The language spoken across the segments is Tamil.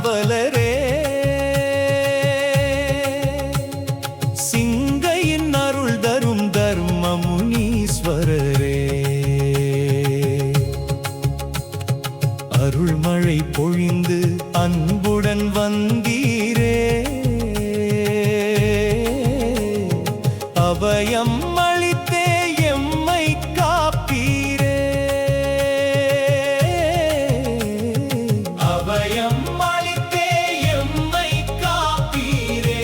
காவலரே, சிங்கையின் அருள் தரும் தர்ம முனீஸ்வரரே, அருள்மழை பொழிந்து அன்புடன் வந்தீரே, அபயம் அளித்தே எம்மை காப்பீரே, அபயம் அளித்தே எம்மை காப்பீரே.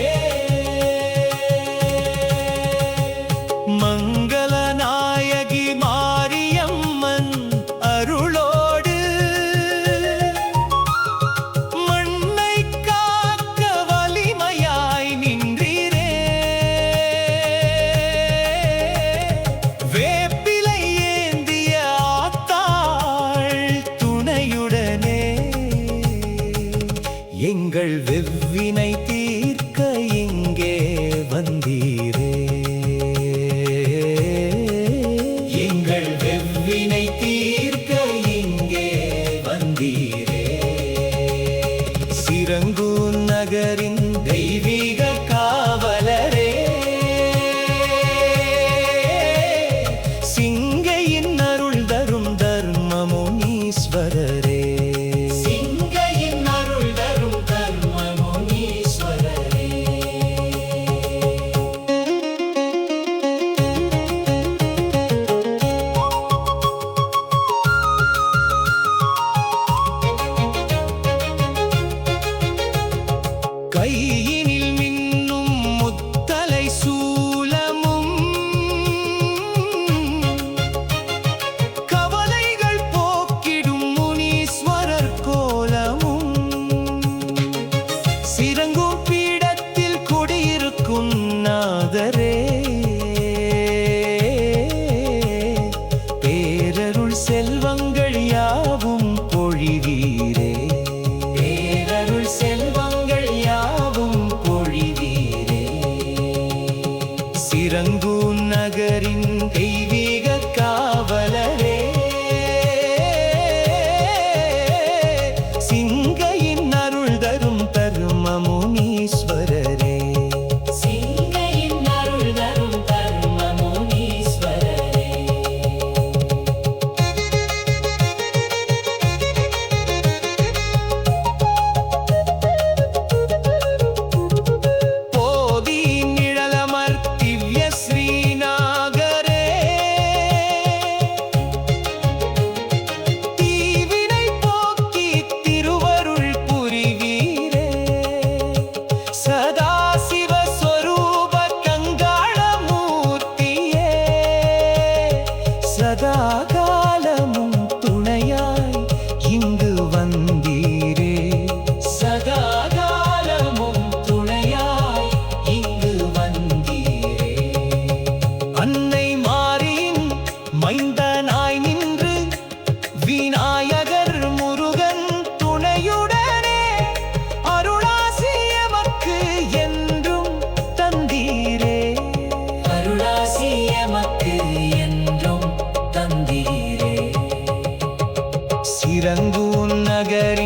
மங்கள நாயகி மாரியம்மன் அருளோடு மண்ணை காக்க வலிமையாய் நின்றீரே, வேப்பிலை ஏந்திய ஆத்தாள் துணையுடனே எங்கள் வெவ்வினை தீர்க்க இங்கே வந்தீரே, எங்கள் வெவ்வினை தீர்க்க இங்கே வந்தீரே. சிரங்கூர் நகரின் தெய்வீக காவலரே, சிங்கையின் அருள் தரும் தர்ம முனீஸ்வரரே, சிங்கையின் அருள் தரும் தர்ம முனீஸ்வரரே. கையினில் மின்னும் முத்தலை சூலமும் கவலைகள் போக்கிடும் முனீஸ்வரர் கோலமும் சிரங்கூர் பீடத்தில் குடியிருக்கும் நாதரே, பேரருள் செல்வங்கள் யாவும் பொழிவீரே, பேரருள் செல்வங்கள் யாவும் பொழிவீரே. சிரங்கூர் நகரின் தெய்வீக காவலரே, சிங்கையின் அருள் தரும் தர்ம முனீஸ்வரரே, சிங்கையின் அருள் தரும் தர்ம முனீஸ்வரரே. போதி நிழலமர் திவ்ய ஸ்ரீநாகரே, தீவினை போக்கி திருவருள் புரிவீரே, சதாசிவ ஸ்வரூப கங்காளமூர்த்தியே, சதா காலமும் துணையாய் இங்கு வந்தீரே, சதா காலமும் துணையாய் இங்கு வந்தீரே. அன்னை மாரியின் மைந்தனாய் நின்று விநாயகர் முருகன் துணையுடனே அருளாசி எமக்கு என்றும் தந்தீரே, அருளாசி எமக்கு என்றும் தந்தீரே. சிரங்கூர் நகரின்